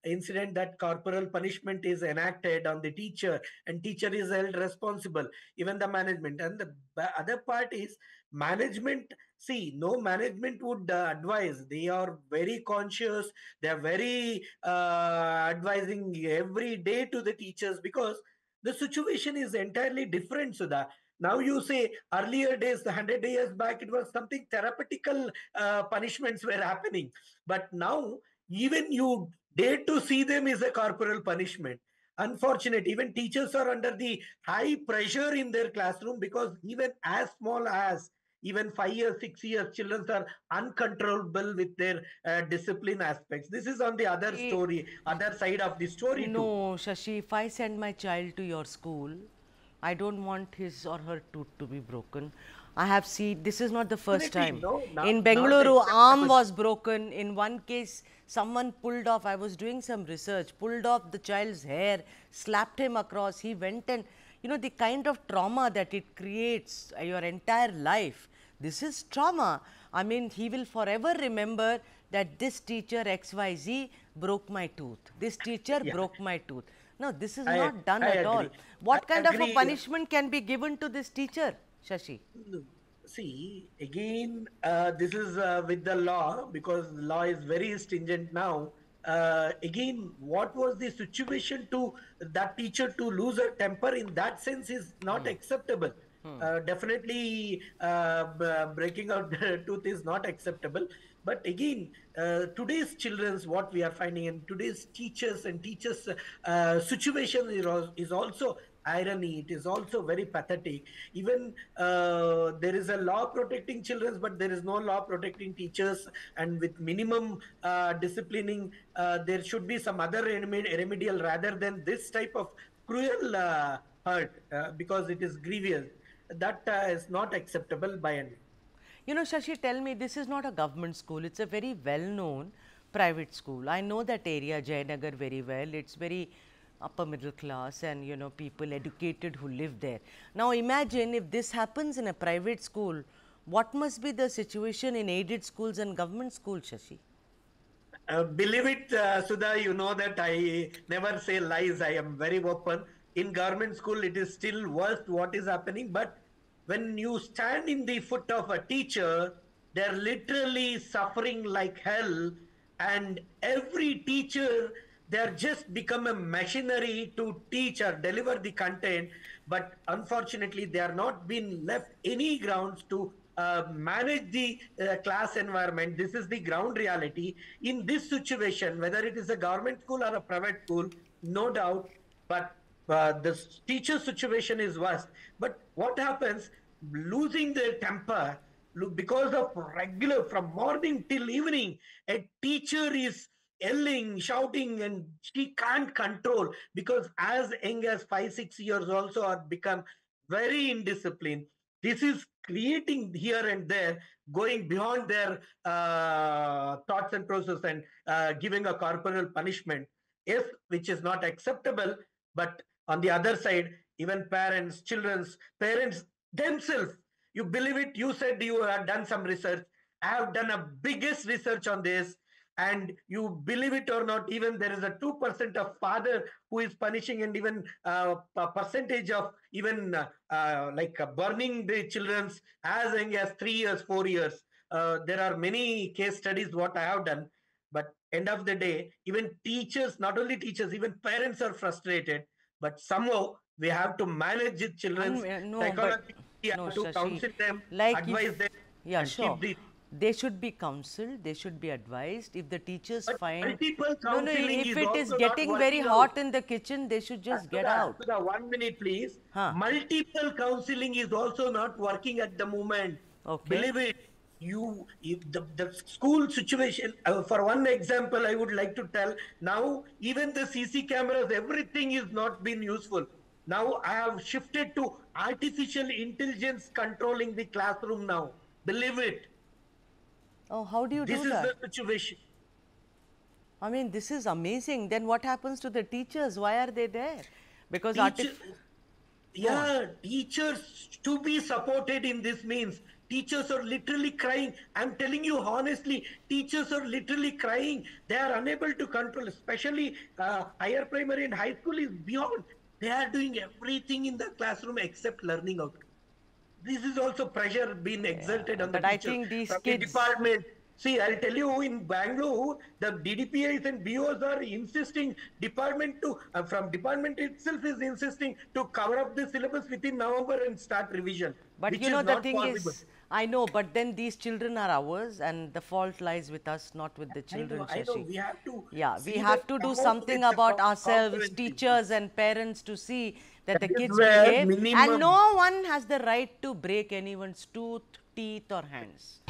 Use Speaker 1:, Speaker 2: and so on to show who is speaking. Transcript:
Speaker 1: incident that corporal punishment is enacted on the teacher and teacher is held responsible, even the management. And the other part is management. See, no management would advise. They are very conscious. They are very advising every day to the teachers because the situation is entirely different, Sudha. Now you say earlier days, the 100 years back, it was something therapeutical punishments were happening. But now, even you dare to see them is a corporal punishment. Unfortunate, even teachers are under the high pressure in their classroom because even as small as even 5 years, 6 years, children are uncontrollable with their discipline aspects. This is on the other
Speaker 2: Eh,
Speaker 1: story, other side of the story too.
Speaker 2: No, Shashi, if I send my child to your school, I don't want his or her tooth to be broken. I have seen, this is not the first
Speaker 1: Definitely,
Speaker 2: time.
Speaker 1: no,
Speaker 2: In
Speaker 1: not
Speaker 2: Bengaluru, arm
Speaker 1: acceptable.
Speaker 2: was broken. In one case, someone pulled off, I was doing some research, pulled off the child's hair, slapped him across. He went and, you know, the kind of trauma that it creates your entire life. This is trauma. I mean, he will forever remember that this teacher XYZ broke my tooth. This teacher
Speaker 1: Yeah,
Speaker 2: broke my tooth. No, this is
Speaker 1: I
Speaker 2: not done
Speaker 1: I
Speaker 2: at all.
Speaker 1: agree. I
Speaker 2: What kind of a
Speaker 1: agree.
Speaker 2: punishment can be given to this teacher, Shashi?
Speaker 1: No. See, again, this is with the law because the law is very stringent now. Again, what was the situation to that teacher to lose her temper in that sense is not acceptable. Definitely, breaking out the tooth is not acceptable. But again, today's children's what we are finding, and today's teachers and teachers' situation is also irony. It is also very pathetic. Even there is a law protecting children, but there is no law protecting teachers. And with minimum disciplining, there should be some other remedial rather than this type of cruel hurt because it is grievous. That is not acceptable by any.
Speaker 2: You know, Shashi, tell me, this is not a government school. It's a very well-known private school. I know that area, Jayanagar, very well. It's very upper middle class and, you know, people educated who live there. Now, imagine if this happens in a private school, what must be the situation in aided schools and government schools, Shashi?
Speaker 1: Believe it, Sudha, you know that I never say lies. I am very open. In government school, it is still worst what is happening. But when you stand in the foot of a teacher, they're literally suffering like hell. And every teacher, they're just become a machinery to teach or deliver the content. But unfortunately, they are not being left any grounds to manage the class environment. This is the ground reality. In this situation, whether it is a government school or a private school, no doubt, but the teacher situation is worse. But what happens? Losing their temper because of regular from morning till evening, a teacher is yelling, shouting, and she can't control because as young as 5, 6 years also are become very indisciplined. This is creating here and there, going beyond their thoughts and process and giving a corporal punishment, if which is not acceptable. But on the other side, even parents, children's parents themselves, you believe it? You said you have done some research. I have done a biggest research on this, and you believe it or not, even there is a 2% of father who is punishing, and even a percentage of even burning the children's as young as 3 years, 4 years. There are many case studies what I have done, but end of the day, even teachers, not only teachers, even parents are frustrated. But somehow we have to manage the children's
Speaker 2: No, but
Speaker 1: psychology. We
Speaker 2: no,
Speaker 1: have to
Speaker 2: Shashi.
Speaker 1: counsel them,
Speaker 2: Like if,
Speaker 1: advise them,
Speaker 2: yeah,
Speaker 1: and
Speaker 2: sure.
Speaker 1: keep the.
Speaker 2: They should be counseled, they should be advised. If the teachers
Speaker 1: But
Speaker 2: find,
Speaker 1: multiple
Speaker 2: no, no,
Speaker 1: counseling
Speaker 2: if
Speaker 1: is
Speaker 2: it is
Speaker 1: also not
Speaker 2: getting very
Speaker 1: working out.
Speaker 2: hot in the kitchen, they should just get
Speaker 1: Sudha,
Speaker 2: out.
Speaker 1: Sudha, 1 minute, please.
Speaker 2: Huh?
Speaker 1: Multiple counseling is also not working at the moment.
Speaker 2: Okay.
Speaker 1: Believe it. If the school situation, for one example, I would like to tell now, even the CC cameras, everything is not been useful. Now I have shifted to artificial intelligence controlling the classroom now. Believe it.
Speaker 2: Oh, how do you
Speaker 1: This
Speaker 2: do
Speaker 1: is
Speaker 2: that?
Speaker 1: the situation.
Speaker 2: I mean, this is amazing. Then what happens to the teachers? Why are they there? Because
Speaker 1: Teacher,
Speaker 2: Go on.
Speaker 1: Yeah, teachers to be supported in this means teachers are literally crying. I'm telling you honestly, teachers are literally crying. They are unable to control, especially higher primary and high school is beyond. They are doing everything in the classroom except learning outcomes. This is also pressure being exerted
Speaker 2: Yeah,
Speaker 1: on the
Speaker 2: but I
Speaker 1: teachers
Speaker 2: think these
Speaker 1: from the
Speaker 2: kids,
Speaker 1: department. See, I'll tell you in Bangalore, the DDPIs and BOs are insisting department to, from department itself is insisting to cover up the syllabus within November and start revision,
Speaker 2: but
Speaker 1: which
Speaker 2: you
Speaker 1: is
Speaker 2: know, the
Speaker 1: not
Speaker 2: thing
Speaker 1: possible.
Speaker 2: is, I know, but then these children are ours, and the fault lies with us, not with the children,
Speaker 1: I know,
Speaker 2: Shashi.
Speaker 1: we have to
Speaker 2: Yeah, we
Speaker 1: see that
Speaker 2: have to do
Speaker 1: come out with
Speaker 2: something
Speaker 1: the
Speaker 2: about ourselves,
Speaker 1: comprehensive.
Speaker 2: teachers and parents, to see that
Speaker 1: That
Speaker 2: the
Speaker 1: is
Speaker 2: kids
Speaker 1: where
Speaker 2: behave, and
Speaker 1: minimum.
Speaker 2: no one has the right to break anyone's tooth, teeth, or hands.